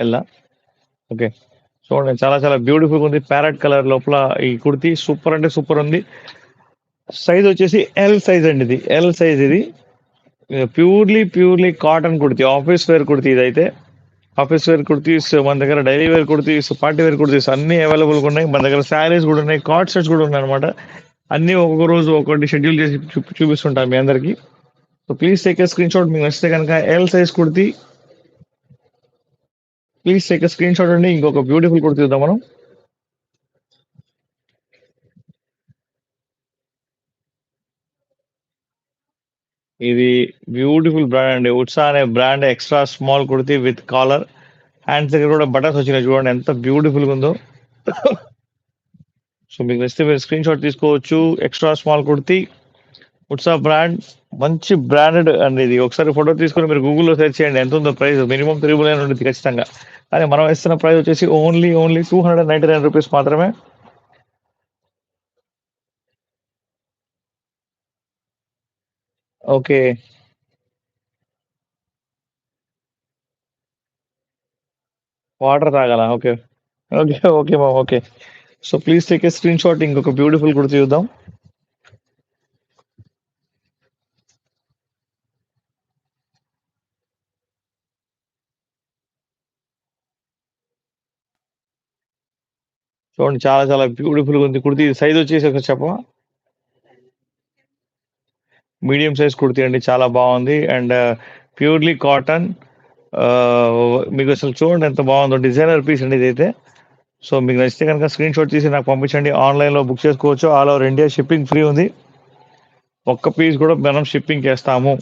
ఎల్లా? Okay. చూడండి చాలా చాలా బ్యూటిఫుల్‌గా ఉంది. ప్యారట్ కలర్ లోపల ఈ కుర్తీ సూపర్ అంటే సూపర్ ఉంది. సైజ్ వచ్చేసి ఎల్ సైజ్ అండి ఇది. ఎల్ సైజ్ ఇది. Purely cotton kurti. Office wear kurti ఇదైతే. ఆఫీస్ వేర్ కుర్తీస్ మన దగ్గర daily wear kurtis, party wear kurtis అన్నీ అవైలబుల్‌గా ఉన్నాయి. మన దగ్గర శారీస్ కూడా ఉన్నాయి. కార్డ్ సెట్స్ కూడా ఉన్నాయన్నమాట. అన్నీ ఒక్కొక్క రోజు ఒక్కోటి షెడ్యూల్ చేసి చూపిస్తుంటాను మీ అందరికి. So please take a screen shot. మీకు నచ్చితే కనుక L size kurti please take a screen shot అండి. ఇంకొక బ్యూటిఫుల్ కుర్తీ చూద్దాం మనం. ఇది బ్యూటిఫుల్ బ్రాండ్ అండి. ఉట్సా అనే brand extra small kurti with collar. Hands దగ్గర కూడా బటన్స్ వచ్చినాయి చూడండి ఎంత బ్యూటిఫుల్‌గా ఉందో. సో మీకు నచ్చితే మీరు స్క్రీన్ షాట్ తీసుకోవచ్చు. ఎక్స్ట్రా స్మాల్ కుర్తీ ఉట్సా బ్రాండ్ మంచి బ్రాండెడ్ అండి ఇది. ఒకసారి ఫోటో తీసుకొని మీరు గూగుల్‌లో సెర్చ్ చేయండి ఎంత ఉందో ప్రైస్. మినిమం 3,900 ఉంటుంది ఖచ్చితంగా. కానీ మనం ఇస్తున్న ప్రైస్ వచ్చేసి ఓన్లీ రూ. 299 మాత్రమే. ఓకే. వాటర్ తాగాలా? Okay. Okay. Okay ma'am. Okay. So please take a screenshot. ఇంకొక బ్యూటిఫుల్ కుర్తీ చూద్దాం. చూడండి చాలా చాలా బ్యూటిఫుల్‌గా ఉంది కుర్తీ. సైజ్ వచ్చేసి ఒకసారి చెప్పవా? మీడియం సైజ్ కుర్తీ అండి. చాలా బావుంది. And purely cotton. మీకు అసలు చూడండి ఎంత బావుందో. డిజైనర్ పీస్ అండి ఇదైతే. సో మీకు నచ్చితే గనుక స్క్రీన్ షాట్ తీసి నాకు పంపించండి. ఆన్‌లైన్‌లో బుక్ చేసుకోవచ్చు. All over India shipping free ఉంది. ఒక్క పీస్ కూడా మనం షిప్పింగ్ చేస్తాము.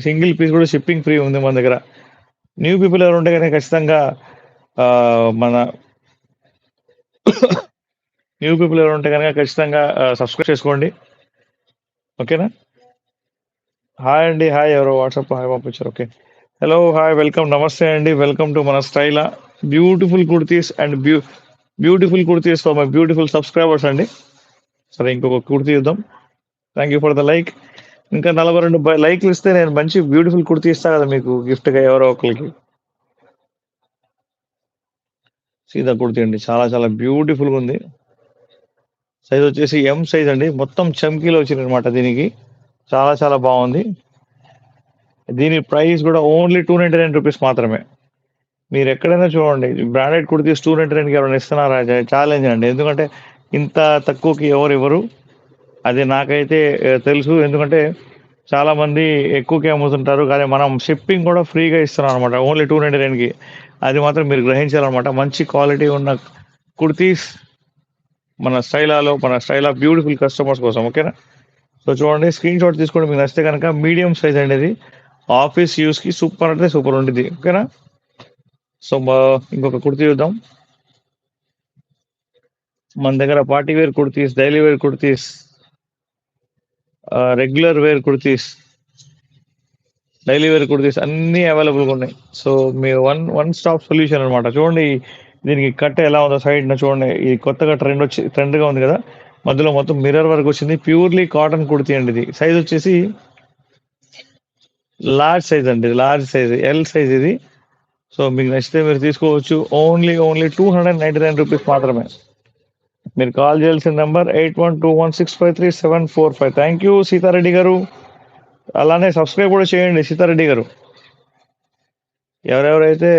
సింగిల్ పీస్ కూడా షిప్పింగ్ ఫ్రీ ఉంది మన దగ్గర. న్యూ పీపుల్ ఎవరు ఉంటే గనుక ఖచ్చితంగా మన న్యూ పీపుల్ ఎవరు ఉంటే గనుక ఖచ్చితంగా సబ్స్క్రైబ్ చేసుకోండి. ఓకేనా? హాయ్ అండి. హాయ్ ఎవరో వాట్సాప్‌లో హాయ్ పంపించారు. ఓకే. హలో. హాయ్. వెల్కమ్. నమస్తే అండి. వెల్కమ్ టు మన Styla. Beautiful kurtis and beautiful kurtis for my beautiful subscribers అండి. సరే ఇంకొక కుర్తీ చూద్దాం. Thank you for the like. ఇంకా 42 లైక్‌లు ఇస్తే నేను మంచి బ్యూటిఫుల్ కుర్తీ ఇస్తా కదా మీకు గిఫ్ట్‌గా ఎవరో ఒకళ్ళకి. సీదా కుర్తీ అండి. చాలా చాలా బ్యూటిఫుల్‌గా ఉంది. సైజ్ వచ్చేసి ఎం సైజ్ అండి. మొత్తం చమ్కీలో వచ్చిందనమాట దీనికి. చాలా చాలా బావుంది. దీని ప్రైస్ కూడా ఓన్లీ రూ. 299 మాత్రమే. మీరెక్కడైనా చూడండి. బ్రాండెడ్ కుర్తీస్ 299కి ఎవరైనా ఇస్తున్నారా? ఛాలెంజ్ అండి. ఎందుకంటే ఇంత తక్కువకి ఎవరివ్వరు. అది నాకైతే తెలుసు. ఎందుకంటే చాలామంది ఎక్కువకే అమ్ముతుంటారు. కానీ మనం షిప్పింగ్ కూడా ఫ్రీగా ఇస్తున్నాం అనమాట. ఓన్లీ 299కి. అది మాత్రం మీరు గ్రహించాలనమాట. మంచి క్వాలిటీ ఉన్న కుర్తీస్ మన స్టైల్ ఆఫ్ బ్యూటిఫుల్ కస్టమర్స్ కోసం. ఓకేనా? సో చూడండి స్క్రీన్ షాట్ తీసుకోండి. మీకు నచ్చితే కనుక మీడియం సైజ్ అండి ఇది. ఆఫీస్ యూస్‌కి సూపర్ అంటే సూపర్ ఉండిద్ది. ఓకేనా? సో ఇంకొక కుర్తీ చూద్దాం. మన దగ్గర party wear kurtis, daily wear kurtis, regular wear kurtis, daily wear kurtis అన్నీ అవైలబుల్‌గా ఉన్నాయి. సో మీ వన్ స్టాప్ సొల్యూషన్ అనమాట. చూడండి దీనికి కట్ ఎలా ఉందో సైడ్‌న చూడండి. ఈ కొత్తగా ట్రెండ్‌గా ఉంది కదా! మధ్యలో మొత్తం మిర్రర్ వర్క్ వచ్చింది. ప్యూర్‌లీ కాటన్ కుర్తీ అండి ఇది. సైజ్ వచ్చేసి లార్జ్ సైజ్ అండి. లార్జ్ సైజ్ ఎల్ సైజ్ ఇది. సో మీకు నచ్చితే మీరు తీసుకోవచ్చు. ఓన్లీ రూ. 299 మాత్రమే. మీరు కాల్ చేయాల్సిన నంబర్ 8121653745. థ్యాంక్ యూ సీతారెడ్డి గారు. అలానే సబ్స్క్రైబ్ కూడా చేయండి సీతారెడ్డి గారు. ఎవరెవరైతే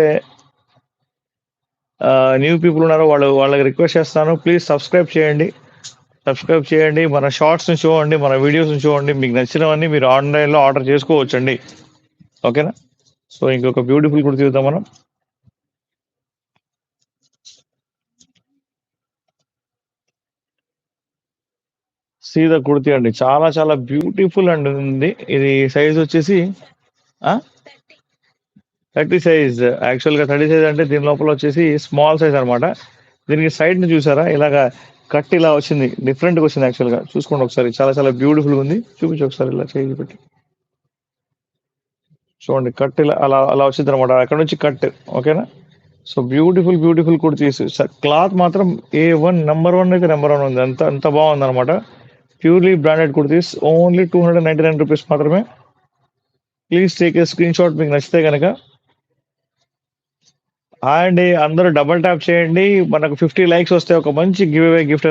న్యూ పీపుల్ ఉన్నారో వాళ్ళకి రిక్వెస్ట్ చేస్తాను. ప్లీజ్ సబ్స్క్రైబ్ చేయండి. సబ్స్క్రైబ్ చేయండి. మన షార్ట్స్‌ని చూడండి. మన వీడియోస్‌ని చూడండి. మీకు నచ్చినవన్నీ మీరు ఆన్‌లైన్‌లో ఆర్డర్ చేసుకోవచ్చండి. ఓకేనా? సో ఇంకొక బ్యూటిఫుల్ కుర్తీ చూద్దాం మనం. సీదా కుర్తీ అండి. చాలా చాలా బ్యూటిఫుల్ అండ్ ఉంది. ఇది సైజ్ వచ్చేసి ఆ! 30 సైజ్. యాక్చువల్‌గా 30 సైజ్ అంటే దీని లోపల వచ్చేసి స్మాల్ సైజ్ అనమాట. దీనికి సైడ్‌ని చూసారా? ఇలాగా కట్ ఇలా వచ్చింది. డిఫరెంట్‌గా వచ్చింది యాక్చువల్‌గా. చూసుకోండి ఒకసారి. చాలా చాలా బ్యూటిఫుల్‌గా ఉంది. చూపించు ఒకసారి ఇలా చేయి పెట్టి. చూడండి కట్ ఇలా అలా అలా వచ్చిందనమాట. అక్కడ నుంచి కట్. ఓకేనా? So beautiful kurtis. క్లాత్ మాత్రం ఏ1 నంబర్ 1 అయితే నంబర్ 1 ఉంది. అంత అంత బాగుందనమాట. ప్యూర్‌లీ బ్రాండెడ్ కుర్తీస్ ఓన్లీ రూ. 299 మాత్రమే. Please take a screen shot మీకు నచ్చితే గనక. హాయ్ అండి. అందరూ డబుల్ ట్యాప్ చేయండి. మనకు 50 లైక్స్ వస్తే ఒక మంచి గివ్ అవే గిఫ్ట్